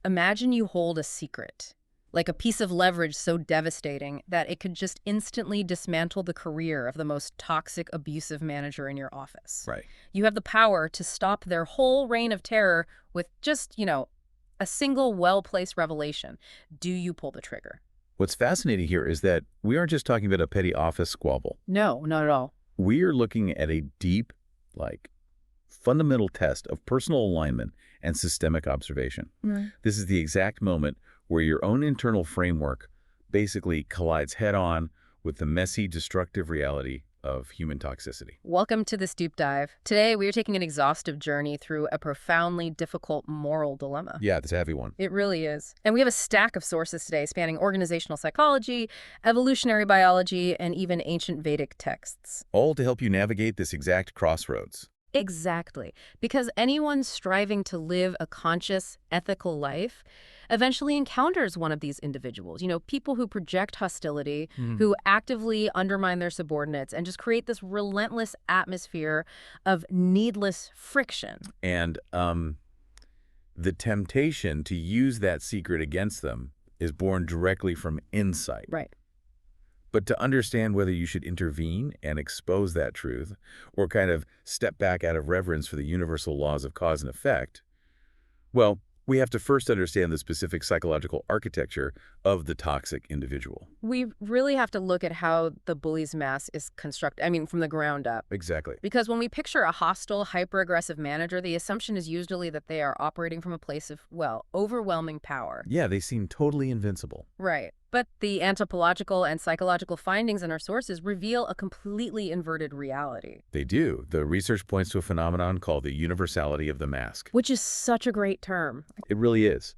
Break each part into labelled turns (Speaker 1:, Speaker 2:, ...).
Speaker 1: Imagine you hold a secret, like a piece of leverage so devastating that it could just instantly dismantle the career of the most toxic, abusive manager in your office.
Speaker 2: Right.
Speaker 1: You have the power to stop their whole reign of terror with just, a single well-placed revelation. Do you pull the trigger?
Speaker 2: What's fascinating here is that we aren't just talking about a petty office squabble.
Speaker 1: No, not at all.
Speaker 2: We are looking at a deep, fundamental test of personal alignment and systemic observation.
Speaker 1: Right.
Speaker 2: This is the exact moment where your own internal framework basically collides head-on with the messy, destructive reality of human toxicity.
Speaker 1: Welcome to this deep dive. Today, we are taking an exhaustive journey through a profoundly difficult moral dilemma.
Speaker 2: Yeah, it's a heavy one.
Speaker 1: It really is. And we have a stack of sources today spanning organizational psychology, evolutionary biology, and even ancient Vedic texts.
Speaker 2: All to help you navigate this exact crossroads.
Speaker 1: Exactly. Because anyone striving to live a conscious, ethical life eventually encounters one of these individuals. People who project hostility, who actively undermine their subordinates, and just create this relentless atmosphere of needless friction.
Speaker 2: And the temptation to use that secret against them is born directly from insight.
Speaker 1: Right.
Speaker 2: But to understand whether you should intervene and expose that truth, or kind of step back out of reverence for the universal laws of cause and effect, well, we have to first understand the specific psychological architecture of the toxic individual.
Speaker 1: We really have to look at how the bully's mask is constructed, from the ground up.
Speaker 2: Exactly.
Speaker 1: Because when we picture a hostile, hyper-aggressive manager, the assumption is usually that they are operating from a place of, overwhelming power.
Speaker 2: Yeah, they seem totally invincible.
Speaker 1: Right. But the anthropological and psychological findings in our sources reveal a completely inverted reality.
Speaker 2: They do. The research points to a phenomenon called the universality of the mask.
Speaker 1: Which is such a great term.
Speaker 2: It really is.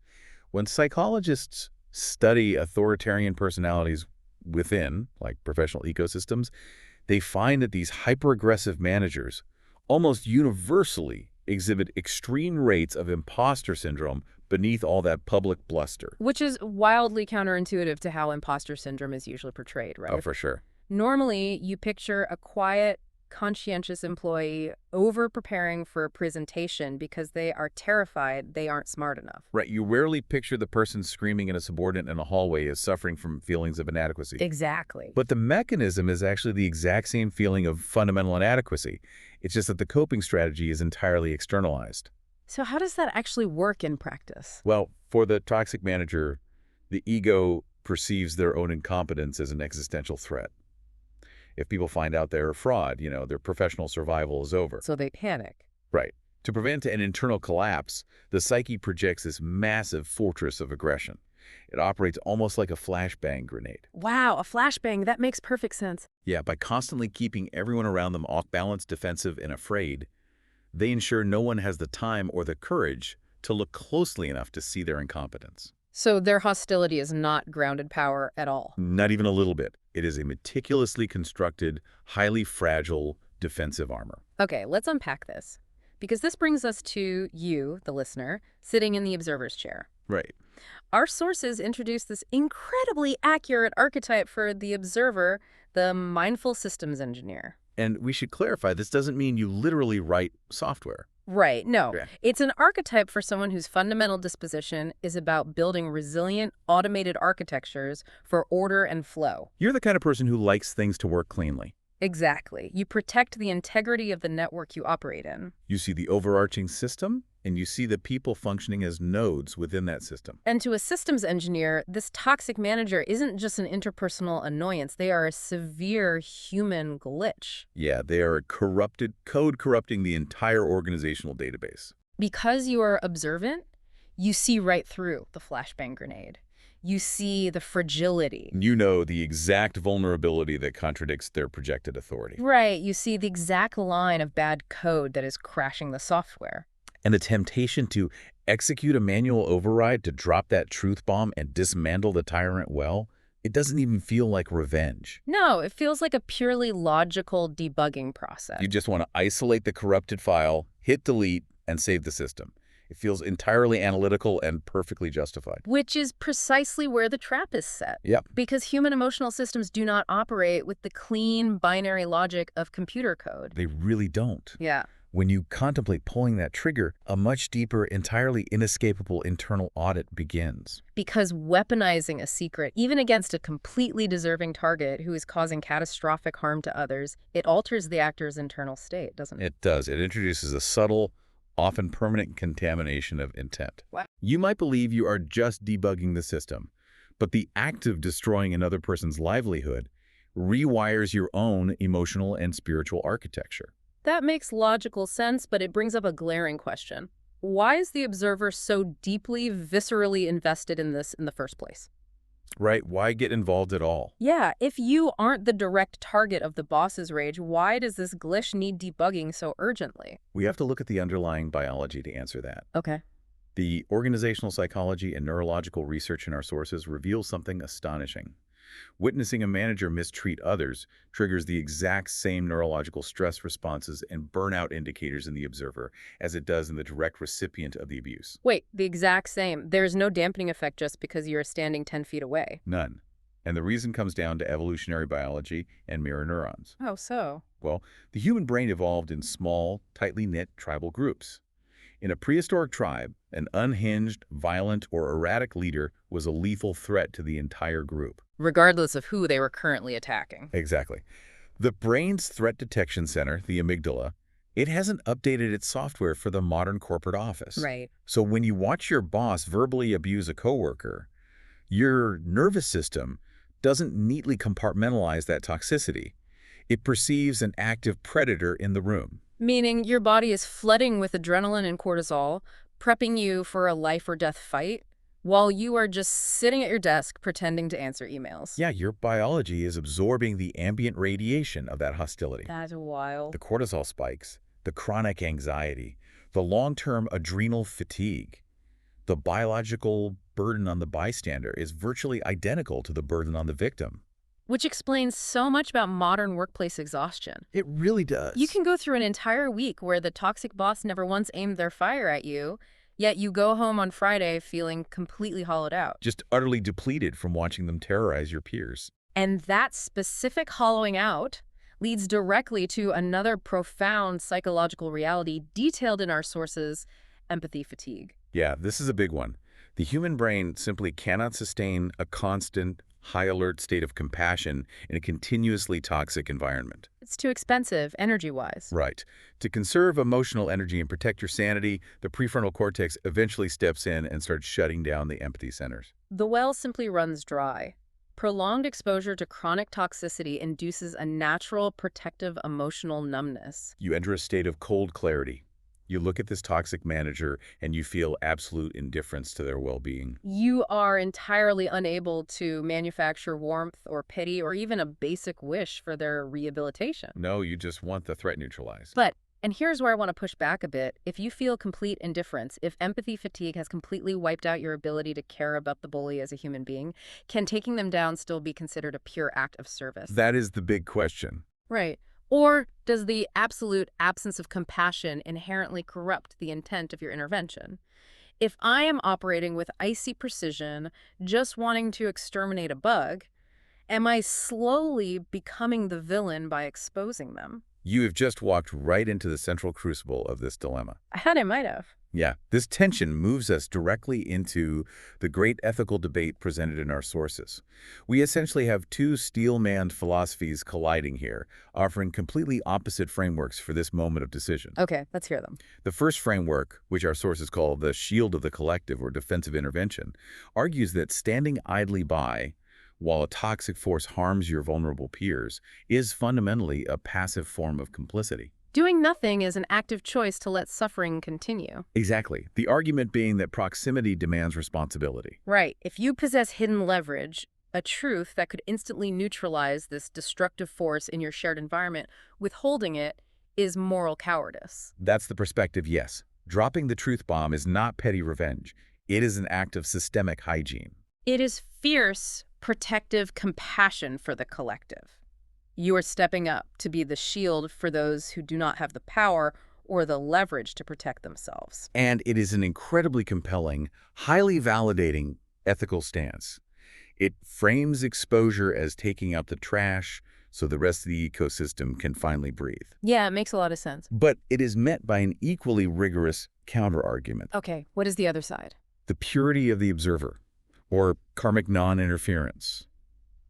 Speaker 2: When psychologists study authoritarian personalities within, professional ecosystems, they find that these hyper-aggressive managers almost universally exhibit extreme rates of imposter syndrome beneath all that public bluster.
Speaker 1: Which is wildly counterintuitive to how imposter syndrome is usually portrayed, right?
Speaker 2: Oh, for sure.
Speaker 1: Normally, you picture a quiet, conscientious employee over-preparing for a presentation because they are terrified they aren't smart enough.
Speaker 2: Right. You rarely picture the person screaming at a subordinate in a hallway as suffering from feelings of inadequacy.
Speaker 1: Exactly.
Speaker 2: But the mechanism is actually the exact same feeling of fundamental inadequacy. It's just that the coping strategy is entirely externalized.
Speaker 1: So how does that actually work in practice?
Speaker 2: Well, for the toxic manager, the ego perceives their own incompetence as an existential threat. If people find out they're a fraud, their professional survival is over.
Speaker 1: So they panic.
Speaker 2: Right. To prevent an internal collapse, the psyche projects this massive fortress of aggression. It operates almost like a flashbang grenade.
Speaker 1: Wow, a flashbang. That makes perfect sense.
Speaker 2: Yeah, by constantly keeping everyone around them off balance, defensive, and afraid, they ensure no one has the time or the courage to look closely enough to see their incompetence.
Speaker 1: So their hostility is not grounded power at all?
Speaker 2: Not even a little bit. It is a meticulously constructed, highly fragile defensive armor.
Speaker 1: Okay, let's unpack this. Because this brings us to you, the listener, sitting in the observer's chair.
Speaker 2: Right.
Speaker 1: Our sources introduce this incredibly accurate archetype for the observer, the mindful systems engineer.
Speaker 2: And we should clarify, this doesn't mean you literally write software.
Speaker 1: Right, no.
Speaker 2: Yeah.
Speaker 1: It's an archetype for someone whose fundamental disposition is about building resilient, automated architectures for order and flow.
Speaker 2: You're the kind of person who likes things to work cleanly.
Speaker 1: Exactly. You protect the integrity of the network you operate in.
Speaker 2: You see the overarching system, and you see the people functioning as nodes within that system.
Speaker 1: And to a systems engineer, this toxic manager isn't just an interpersonal annoyance. They are a severe human glitch.
Speaker 2: Yeah, they are code corrupting the entire organizational database.
Speaker 1: Because you are observant, you see right through the flashbang grenade. You see the fragility.
Speaker 2: You know the exact vulnerability that contradicts their projected authority.
Speaker 1: Right. You see the exact line of bad code that is crashing the software.
Speaker 2: And the temptation to execute a manual override to drop that truth bomb and dismantle the tyrant it doesn't even feel like revenge.
Speaker 1: No, it feels like a purely logical debugging process.
Speaker 2: You just want to isolate the corrupted file, hit delete, and save the system. It feels entirely analytical and perfectly justified.
Speaker 1: Which is precisely where the trap is set.
Speaker 2: Yep.
Speaker 1: Because human emotional systems do not operate with the clean binary logic of computer code.
Speaker 2: They really don't.
Speaker 1: Yeah.
Speaker 2: When you contemplate pulling that trigger, a much deeper, entirely inescapable internal audit begins.
Speaker 1: Because weaponizing a secret, even against a completely deserving target who is causing catastrophic harm to others, it alters the actor's internal state, doesn't it?
Speaker 2: It does. It introduces a subtle, often permanent contamination of intent.
Speaker 1: Wow.
Speaker 2: You might believe you are just debugging the system, but the act of destroying another person's livelihood rewires your own emotional and spiritual architecture.
Speaker 1: That makes logical sense, but it brings up a glaring question. Why is the observer so deeply, viscerally invested in this in the first place?
Speaker 2: Right? Why get involved at all?
Speaker 1: Yeah, if you aren't the direct target of the boss's rage, why does this glitch need debugging so urgently?
Speaker 2: We have to look at the underlying biology to answer that.
Speaker 1: Okay.
Speaker 2: The organizational psychology and neurological research in our sources reveals something astonishing. Witnessing a manager mistreat others triggers the exact same neurological stress responses and burnout indicators in the observer as it does in the direct recipient of the abuse.
Speaker 1: Wait, the exact same. There's no dampening effect just because you're standing 10 feet away.
Speaker 2: None. And the reason comes down to evolutionary biology and mirror neurons.
Speaker 1: Oh, so?
Speaker 2: Well, the human brain evolved in small, tightly knit tribal groups. In a prehistoric tribe, an unhinged, violent, or erratic leader was a lethal threat to the entire group.
Speaker 1: Regardless of who they were currently attacking.
Speaker 2: Exactly. The brain's threat detection center, the amygdala, it hasn't updated its software for the modern corporate office.
Speaker 1: Right.
Speaker 2: So when you watch your boss verbally abuse a coworker, your nervous system doesn't neatly compartmentalize that toxicity. It perceives an active predator in the room.
Speaker 1: Meaning your body is flooding with adrenaline and cortisol, prepping you for a life or death fight, while you are just sitting at your desk pretending to answer emails.
Speaker 2: Yeah, your biology is absorbing the ambient radiation of that hostility.
Speaker 1: That's wild.
Speaker 2: The cortisol spikes, the chronic anxiety, the long-term adrenal fatigue. The biological burden on the bystander is virtually identical to the burden on the victim.
Speaker 1: Which explains so much about modern workplace exhaustion.
Speaker 2: It really does.
Speaker 1: You can go through an entire week where the toxic boss never once aimed their fire at you, yet you go home on Friday feeling completely hollowed out.
Speaker 2: Just utterly depleted from watching them terrorize your peers.
Speaker 1: And that specific hollowing out leads directly to another profound psychological reality detailed in our sources, empathy fatigue.
Speaker 2: Yeah, this is a big one. The human brain simply cannot sustain a constant, high-alert state of compassion in a continuously toxic environment.
Speaker 1: It's too expensive, energy-wise.
Speaker 2: Right. To conserve emotional energy and protect your sanity, the prefrontal cortex eventually steps in and starts shutting down the empathy centers.
Speaker 1: The well simply runs dry. Prolonged exposure to chronic toxicity induces a natural, protective emotional numbness.
Speaker 2: You enter a state of cold clarity. You look at this toxic manager and you feel absolute indifference to their well-being.
Speaker 1: You are entirely unable to manufacture warmth or pity or even a basic wish for their rehabilitation.
Speaker 2: No, you just want the threat neutralized.
Speaker 1: But, and here's where I want to push back a bit, if you feel complete indifference, if empathy fatigue has completely wiped out your ability to care about the bully as a human being, can taking them down still be considered a pure act of service?
Speaker 2: That is the big question.
Speaker 1: Right. Or does the absolute absence of compassion inherently corrupt the intent of your intervention? If I am operating with icy precision, just wanting to exterminate a bug, am I slowly becoming the villain by exposing them?
Speaker 2: You have just walked right into the central crucible of this dilemma.
Speaker 1: I thought I might have.
Speaker 2: Yeah, this tension moves us directly into the great ethical debate presented in our sources. We essentially have two steel-manned philosophies colliding here, offering completely opposite frameworks for this moment of decision.
Speaker 1: Okay, let's hear them.
Speaker 2: The first framework, which our sources call the shield of the collective or defensive intervention, argues that standing idly by while a toxic force harms your vulnerable peers is fundamentally a passive form of complicity.
Speaker 1: Doing nothing is an active choice to let suffering continue.
Speaker 2: Exactly. The argument being that proximity demands responsibility.
Speaker 1: Right. If you possess hidden leverage, a truth that could instantly neutralize this destructive force in your shared environment, withholding it is moral cowardice.
Speaker 2: That's the perspective, yes. Dropping the truth bomb is not petty revenge. It is an act of systemic hygiene.
Speaker 1: It is fierce, protective compassion for the collective. You are stepping up to be the shield for those who do not have the power or the leverage to protect themselves.
Speaker 2: And it is an incredibly compelling, highly validating ethical stance. It frames exposure as taking out the trash, so the rest of the ecosystem can finally breathe.
Speaker 1: Yeah, it makes a lot of sense.
Speaker 2: But it is met by an equally rigorous counter-argument.
Speaker 1: Okay, what is the other side?
Speaker 2: The purity of the observer, or karmic non-interference.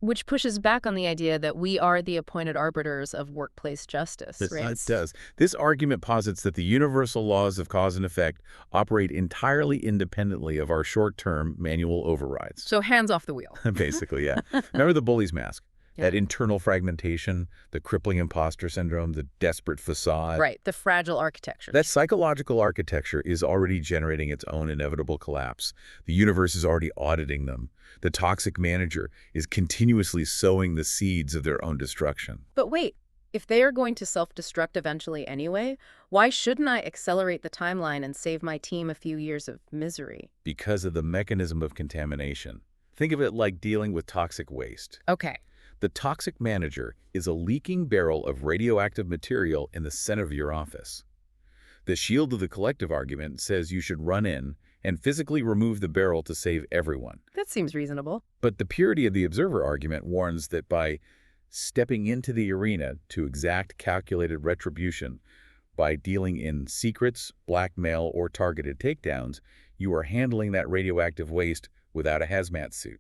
Speaker 1: Which pushes back on the idea that we are the appointed arbiters of workplace justice, right?
Speaker 2: It does. This argument posits that the universal laws of cause and effect operate entirely independently of our short-term manual overrides.
Speaker 1: So hands off the wheel.
Speaker 2: Basically, yeah. Remember the bully's mask?
Speaker 1: Yeah.
Speaker 2: That internal fragmentation, the crippling imposter syndrome, the desperate facade.
Speaker 1: Right, the fragile architecture.
Speaker 2: That psychological architecture is already generating its own inevitable collapse. The universe is already auditing them. The toxic manager is continuously sowing the seeds of their own destruction.
Speaker 1: But wait, if they are going to self-destruct eventually anyway, why shouldn't I accelerate the timeline and save my team a few years of misery?
Speaker 2: Because of the mechanism of contamination. Think of it like dealing with toxic waste.
Speaker 1: Okay.
Speaker 2: The toxic manager is a leaking barrel of radioactive material in the center of your office. The shield of the collective argument says you should run in and physically remove the barrel to save everyone.
Speaker 1: That seems reasonable.
Speaker 2: But the purity of the observer argument warns that by stepping into the arena to exact calculated retribution, by dealing in secrets, blackmail, or targeted takedowns, you are handling that radioactive waste without a hazmat suit.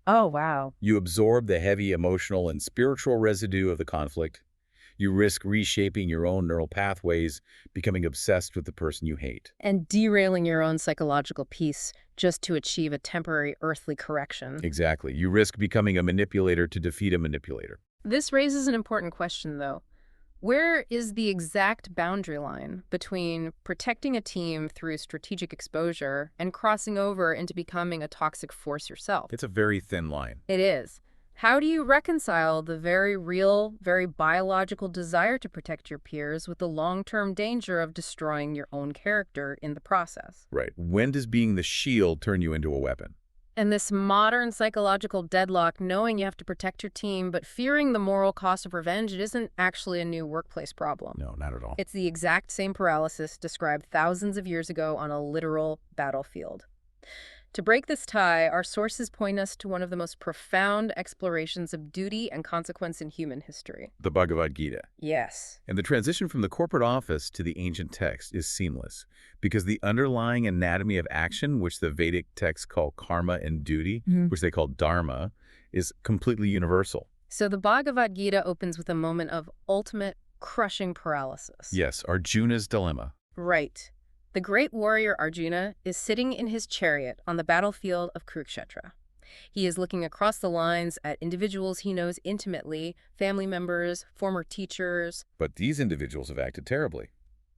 Speaker 1: Oh, wow.
Speaker 2: You absorb the heavy emotional and spiritual residue of the conflict. You risk reshaping your own neural pathways, becoming obsessed with the person you hate.
Speaker 1: And derailing your own psychological peace just to achieve a temporary earthly correction.
Speaker 2: Exactly. You risk becoming a manipulator to defeat a manipulator.
Speaker 1: This raises an important question, though. Where is the exact boundary line between protecting a team through strategic exposure and crossing over into becoming a toxic force yourself?
Speaker 2: It's a very thin line.
Speaker 1: It is. How do you reconcile the very real, very biological desire to protect your peers with the long-term danger of destroying your own character in the process?
Speaker 2: Right. When does being the shield turn you into a weapon?
Speaker 1: And this modern psychological deadlock, knowing you have to protect your team, but fearing the moral cost of revenge, it isn't actually a new workplace problem.
Speaker 2: No, not at all.
Speaker 1: It's the exact same paralysis described thousands of years ago on a literal battlefield. To break this tie, our sources point us to one of the most profound explorations of duty and consequence in human history.
Speaker 2: The Bhagavad Gita.
Speaker 1: Yes.
Speaker 2: And the transition from the corporate office to the ancient text is seamless because the underlying anatomy of action, which the Vedic texts call karma and duty, which they call dharma, is completely universal.
Speaker 1: So the Bhagavad Gita opens with a moment of ultimate crushing paralysis.
Speaker 2: Yes, Arjuna's dilemma.
Speaker 1: Right. The great warrior Arjuna is sitting in his chariot on the battlefield of Kurukshetra. He is looking across the lines at individuals he knows intimately, family members, former teachers.
Speaker 2: But these individuals have acted terribly.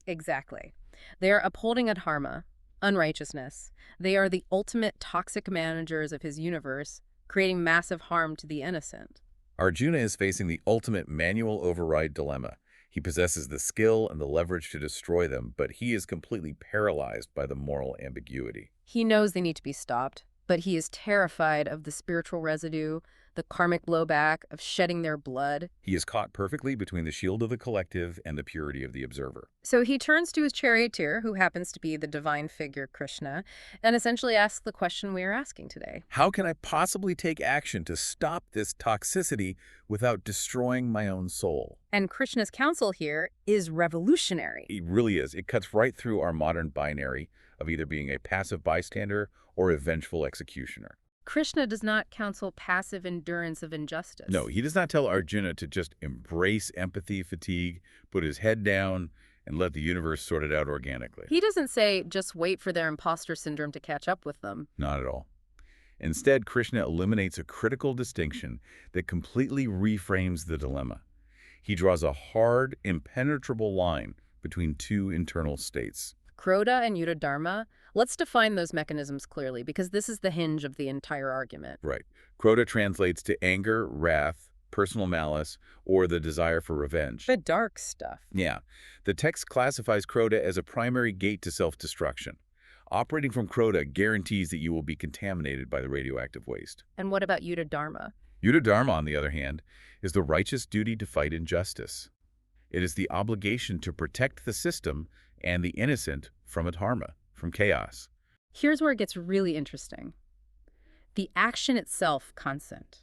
Speaker 1: Exactly. They are upholding adharma, unrighteousness. They are the ultimate toxic managers of his universe, creating massive harm to the innocent.
Speaker 2: Arjuna is facing the ultimate manual override dilemma. He possesses the skill and the leverage to destroy them, but he is completely paralyzed by the moral ambiguity.
Speaker 1: He knows they need to be stopped, but he is terrified of the spiritual residue, the karmic blowback of shedding their blood.
Speaker 2: He is caught perfectly between the shield of the collective and the purity of the observer.
Speaker 1: So he turns to his charioteer, who happens to be the divine figure Krishna, and essentially asks the question we are asking today.
Speaker 2: How can I possibly take action to stop this toxicity without destroying my own soul?
Speaker 1: And Krishna's counsel here is revolutionary.
Speaker 2: It really is. It cuts right through our modern binary of either being a passive bystander or a vengeful executioner.
Speaker 1: Krishna does not counsel passive endurance of injustice.
Speaker 2: No, he does not tell Arjuna to just embrace empathy fatigue, put his head down, and let the universe sort it out organically.
Speaker 1: He doesn't say, just wait for their imposter syndrome to catch up with them.
Speaker 2: Not at all. Instead, Krishna eliminates a critical distinction that completely reframes the dilemma. He draws a hard, impenetrable line between two internal states.
Speaker 1: Krodha and Yuddha-dharma. Let's define those mechanisms clearly, because this is the hinge of the entire argument.
Speaker 2: Right. Krodha translates to anger, wrath, personal malice, or the desire for revenge.
Speaker 1: The dark stuff.
Speaker 2: Yeah. The text classifies Krodha as a primary gate to self-destruction. Operating from Krodha guarantees that you will be contaminated by the radioactive waste.
Speaker 1: And what about Yuddha-dharma?
Speaker 2: Yuddha-dharma, on the other hand, is the righteous duty to fight injustice. It is the obligation to protect the system and the innocent from adharma, from chaos.
Speaker 1: Here's where it gets really interesting. The action itself, consent.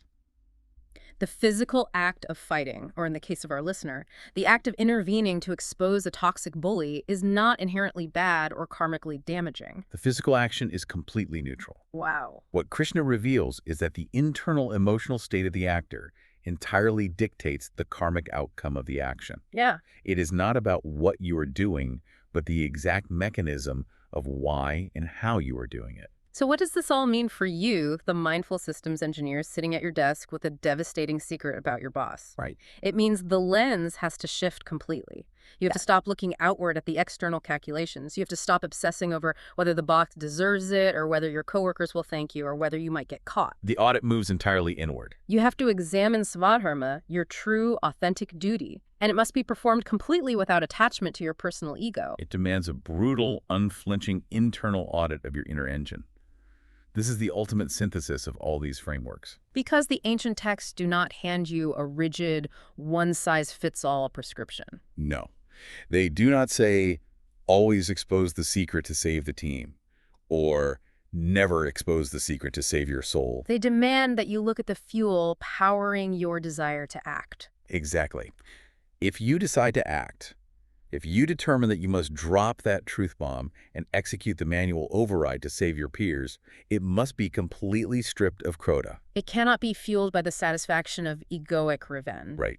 Speaker 1: The physical act of fighting, or in the case of our listener, the act of intervening to expose a toxic bully is not inherently bad or karmically damaging.
Speaker 2: The physical action is completely neutral.
Speaker 1: Wow.
Speaker 2: What Krishna reveals is that the internal emotional state of the actor entirely dictates the karmic outcome of the action.
Speaker 1: Yeah.
Speaker 2: It is not about what you are doing, but the exact mechanism of why and how you are doing it.
Speaker 1: So what does this all mean for you, the mindful systems engineer sitting at your desk with a devastating secret about your boss?
Speaker 2: Right.
Speaker 1: It means the lens has to shift completely. You have to stop looking outward at the external calculations. You have to stop obsessing over whether the boss deserves it or whether your coworkers will thank you or whether you might get caught.
Speaker 2: The audit moves entirely inward.
Speaker 1: You have to examine svadharma, your true, authentic duty, and it must be performed completely without attachment to your personal ego.
Speaker 2: It demands a brutal, unflinching internal audit of your inner engine. This is the ultimate synthesis of all these frameworks.
Speaker 1: Because the ancient texts do not hand you a rigid, one-size-fits-all prescription.
Speaker 2: No. They do not say, always expose the secret to save the team, or never expose the secret to save your soul.
Speaker 1: They demand that you look at the fuel powering your desire to act.
Speaker 2: Exactly. If you decide to act, if you determine that you must drop that truth bomb and execute the manual override to save your peers, it must be completely stripped of crota.
Speaker 1: It cannot be fueled by the satisfaction of egoic revenge.
Speaker 2: Right.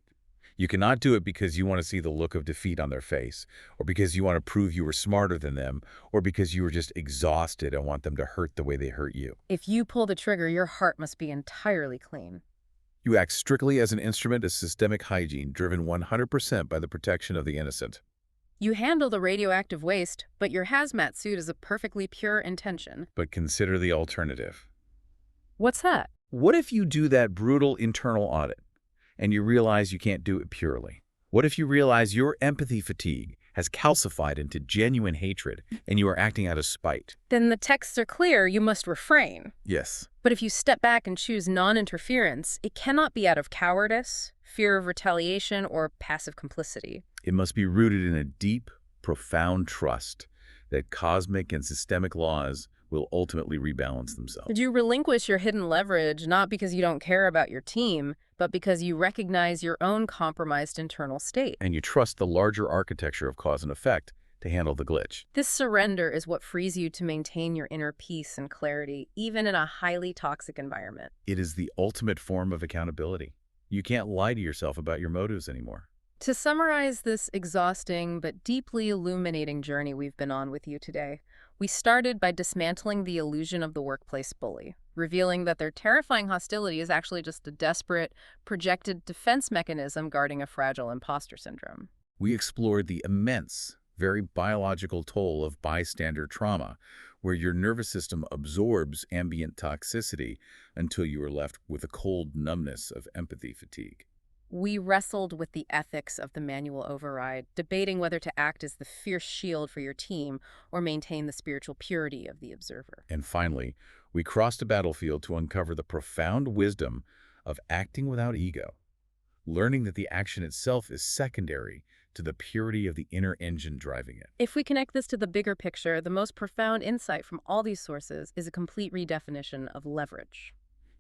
Speaker 2: You cannot do it because you want to see the look of defeat on their face, or because you want to prove you were smarter than them, or because you were just exhausted and want them to hurt the way they hurt you.
Speaker 1: If you pull the trigger, your heart must be entirely clean.
Speaker 2: You act strictly as an instrument of systemic hygiene, driven 100% by the protection of the innocent.
Speaker 1: You handle the radioactive waste, but your hazmat suit is a perfectly pure intention.
Speaker 2: But consider the alternative.
Speaker 1: What's that?
Speaker 2: What if you do that brutal internal audit and you realize you can't do it purely? What if you realize your empathy fatigue has calcified into genuine hatred and you are acting out of spite?
Speaker 1: Then the texts are clear, you must refrain.
Speaker 2: Yes.
Speaker 1: But if you step back and choose non-interference, it cannot be out of cowardice, fear of retaliation, or passive complicity.
Speaker 2: It must be rooted in a deep, profound trust that cosmic and systemic laws will ultimately rebalance themselves.
Speaker 1: Did you relinquish your hidden leverage not because you don't care about your team, but because you recognize your own compromised internal state?
Speaker 2: And you trust the larger architecture of cause and effect to handle the glitch.
Speaker 1: This surrender is what frees you to maintain your inner peace and clarity, even in a highly toxic environment.
Speaker 2: It is the ultimate form of accountability. You can't lie to yourself about your motives anymore.
Speaker 1: To summarize this exhausting but deeply illuminating journey we've been on with you today, we started by dismantling the illusion of the workplace bully, revealing that their terrifying hostility is actually just a desperate, projected defense mechanism guarding a fragile imposter syndrome.
Speaker 2: We explored the immense, very biological toll of bystander trauma, where your nervous system absorbs ambient toxicity until you are left with a cold numbness of empathy fatigue.
Speaker 1: We wrestled with the ethics of the manual override, debating whether to act as the fierce shield for your team or maintain the spiritual purity of the observer.
Speaker 2: And finally, we crossed a battlefield to uncover the profound wisdom of acting without ego, learning that the action itself is secondary to the purity of the inner engine driving it.
Speaker 1: If we connect this to the bigger picture, the most profound insight from all these sources is a complete redefinition of leverage.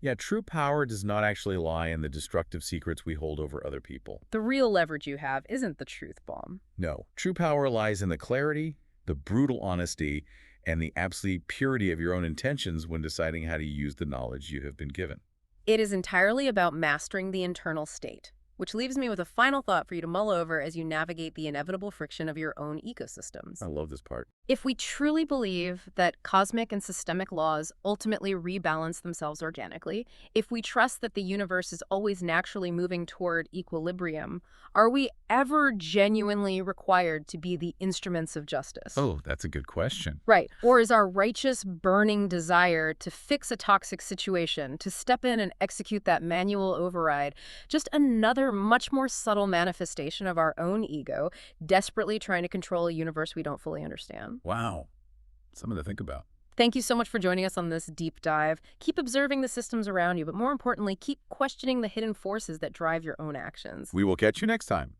Speaker 2: Yeah, true power does not actually lie in the destructive secrets we hold over other people.
Speaker 1: The real leverage you have isn't the truth bomb.
Speaker 2: No, true power lies in the clarity, the brutal honesty, and the absolute purity of your own intentions when deciding how to use the knowledge you have been given.
Speaker 1: It is entirely about mastering the internal state, which leaves me with a final thought for you to mull over as you navigate the inevitable friction of your own ecosystems.
Speaker 2: I love this part.
Speaker 1: If we truly believe that cosmic and systemic laws ultimately rebalance themselves organically, if we trust that the universe is always naturally moving toward equilibrium, are we ever genuinely required to be the instruments of justice?
Speaker 2: Oh, that's a good question.
Speaker 1: Right. Or is our righteous, burning desire to fix a toxic situation, to step in and execute that manual override, just another much more subtle manifestation of our own ego, desperately trying to control a universe we don't fully understand?
Speaker 2: Wow. Something to think about.
Speaker 1: Thank you so much for joining us on this deep dive. Keep observing the systems around you, but more importantly, keep questioning the hidden forces that drive your own actions.
Speaker 2: We will catch you next time.